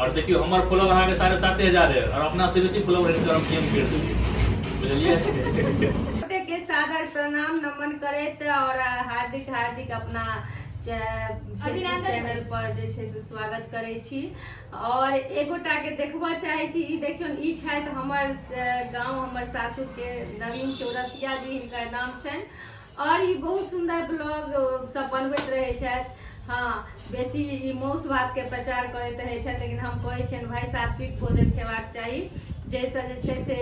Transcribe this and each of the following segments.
और देखियो हमारे फॉलोवर अहाँ के 7,500 है और अपना से बेसी फॉलोवर हिनकर हम केम कर देलिए बुझलिए। के सादर प्रणाम नमन करैत और हार्दिक हार्दिक अपना चैनल पर जे छै से स्वागत करै छी। और एगोटा के देखबा चाहे छी, ई देखियो ई छथि हमर गांव हमर सासुर के नवीन चौरसिया जी हिनकर नाम छनि और ई बहुत सुंदर ब्लॉग सब बनबैत रहै छथि। हाँ, बेसी ई मौस भात के प्रचार करैत रहै छथि, लेकिन हम कहै छियनि भाई सात्विक भोजन खेबाक चाही। जैसा जे छै से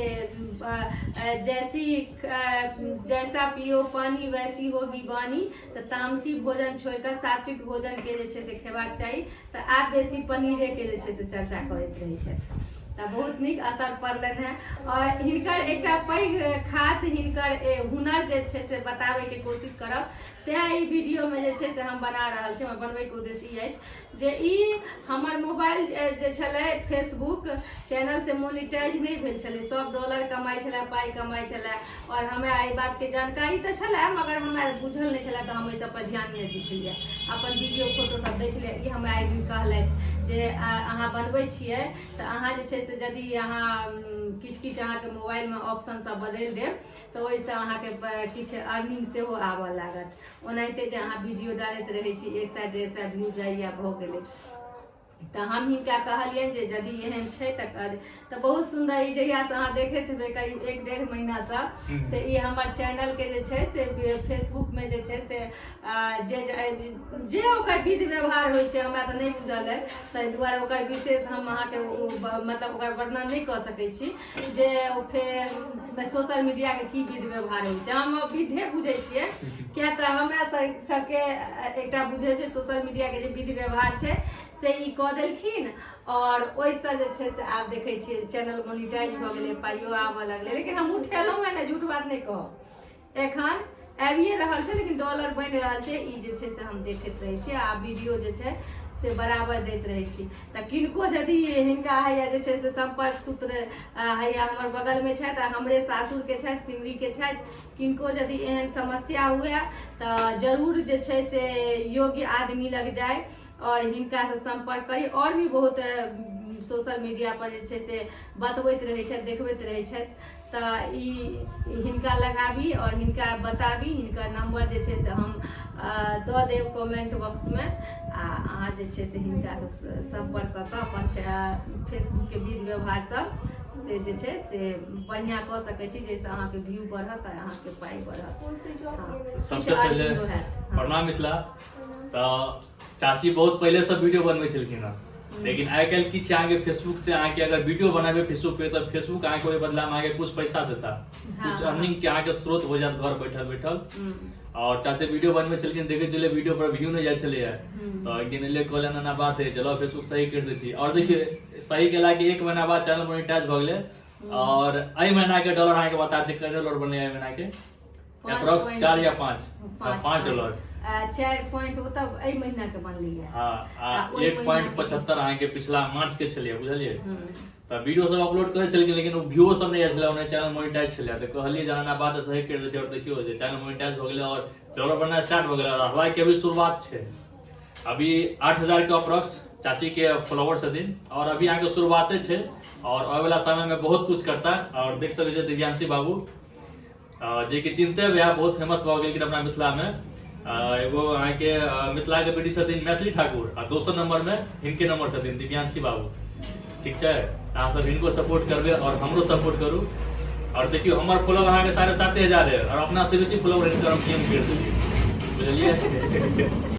जैसा पियो पानी वैसी होगी वाणी, तो तामसी भोजन छोड़कर सात्विक भोजन के जे छै से खेबाक चाही। तो आप बेसी पनीरे के जे छै से चर्चा करैत रहै छथि, तो बहुत निक असर पड़लनि है। और हिनकर एकटा पैघ खास हिनकर हुनर जे छै से बताबै के कोशिश करब, तैं ई वीडियो में जे छै से हम बना रहल छी। हमर बनबै के उद्देश्य ई अछि जे ई हमर मोबाइल जे छलै फेसबुक चैनल से मोनिटाइज नहीं भेल छलै, $100 कमाई छलै, पाई कमाई छलै। और हमरा एहि बात के जानकारी तो छलै, मगर हमरा बुझल नहीं छलै, तो हम एहि सब पर ध्यान नहीं दै छलियै। अपन वीडियो फोटो सब दै छलियै। ई हमरा एक दिन कहलथि जे अहाँ बनबै छियै तऽ अहाँ जे छै से यदि अहाँ किछु अहाँके मोबाइल में ऑप्शन सब बदलि देब तऽ ओहिसँ अहाँके किछु अर्निंग सेहो आबऽ लागत। ओनाहिते जे अहाँ वीडियो डालैत रहै छी 100-150 व्यू जाइया भऽ गेलै। तो हम हिनका कहलियनि जे यदि एहन छै तऽ बहुत सुंदर ई जहिया से अहाँ देखैत हेबै करीब 1-1.5 महीना से ई हमर चैनल के जे छै से फेसबुक में जे छै से जे ओकर विधि व्यवहार होइ छै हमरा तऽ नहीं बुझल है, ताहि दुआरे ओकर विशेष हम अहाँके मतलब ओकर वर्णन नहीं कऽ सकै छी जे फेर सोशल मीडिया के की विधि व्यवहार होइ छै। हम विधे बुझै छियै, किया तऽ हमरा सबके एकटा बुझै छै सोशल मीडिया के जे विधि व्यवहार छै से ई कऽ देलखिन। और ओहिसँ जे छै से आब देखै छियै चैनल मोनिटाइज भऽ गेलै, पाइयो आबऽ लगलै। लेकिन हम उठेलहुँ है ने, झूठ बात नहीं कहब, एखन आबिए रहल छै, लेकिन डॉलर बनि रहल छै। ई जे छै से हम देखैत रहै छियै आ वीडियो जे छै से बराबर दैत रहै छी। तऽ किनको यदि हिनका हैया जे छै से संपर्क सूत्र हैया हमर बगल में छथि आ हमरे सासुर के छथि, सिमरी के छथि, किनको यदि एहन समस्या हुए तऽ जरूर जे छै से योग्य आदमी लग जाए और हिनका से संपर्क करी। और भी बहुत सोशल मीडिया पर जे छै से बतबैत रहै छथि, देखबैत रहै छथि, तऽ ई हिनका लगाबी और हिनका बताबी। हिनकर नंबर जे छै से हम दऽ देब कमेंट बॉक्स में, आ अहाँ जे छै से हिनका संपर्क कऽ कऽ अपन फेसबुक के विधि व्यवहार सब से जे छै से बढ़िया कऽ सकै छी, जैसे अहाँके व्यू बढ़त और अहाँके पाई बढ़त। सबसे पहले प्रणाम मिथिला। तो चाची बहुत पहले सब वीडियो बनबै छलखिन हँ, लेकिन आइ काल्हि की छै अहाँके फेसबुक से अहाँके अगर वीडियो बनाबे फेसबुक पे तो फेसबुक अहाँके ओहि बदला में अहाँके कुछ पैसा देता, कुछ अर्निंग के अहाँके स्रोत हो जात घर बैठल बैठल। और चाची वीडियो बनबै छलखिन, देखे चले वीडियो पर व्यू नहीं जाय छले है, तो एक दिन एले कहले ना बात है, चलो फेसबुक सही कर दै छी। और देखिए सही केला के 1 महीना बाद चैनल मोनेटाइज भ गेलै। और एहि महीना के डॉलर अहाँके बता छै कते डॉलर बने एहि महीना के अप्रॉक्स 4 या 5 डॉलर 4 पॉइंट तब एहि महीना के बनली है। हाँ, 1.75 अहाँके पिछला मार्च के छलिए बुझलिए। तो वीडियो सब अपलोड करे छलिए, लेकिन वो व्यू सब नहीं आयल छले, ओने चैनल मोनेटाइज छले। तो कहलिए जाना बात सही कर दै छै। और देखियो जे चैनल मोनेटाइज भ गेलै और डॉलर बनना स्टार्ट भ गेलै। और हवा के अभी शुरुआत छै, अभी 8000 के अप्रॉक्स चाची के फॉलोवर्स छथिन और अभी यहाँ के शुरुआते छै। और आने वाला समय में बहुत कुछ करता। और देख सकै छै दिव्यांशी बाबू जे कि चिन्हते भी बहुत फेमस भ गेलखिन अपना मिथिला में। एगो अहाँके मिथिला के बेटी छथिन मैथिली ठाकुर, और दोसर नंबर में हिनके नंबर छथिन दिव्यांशी बाबू। ठीक है, अहाँ सब इनको सपोर्ट करबे और हमरो सपोर्ट करू। और देखियो हमारे फॉलोवर अहाँके 7,500 है और अपना से बेसी फॉलोवर हिनकर हम केम कर देलिए बुझलिए।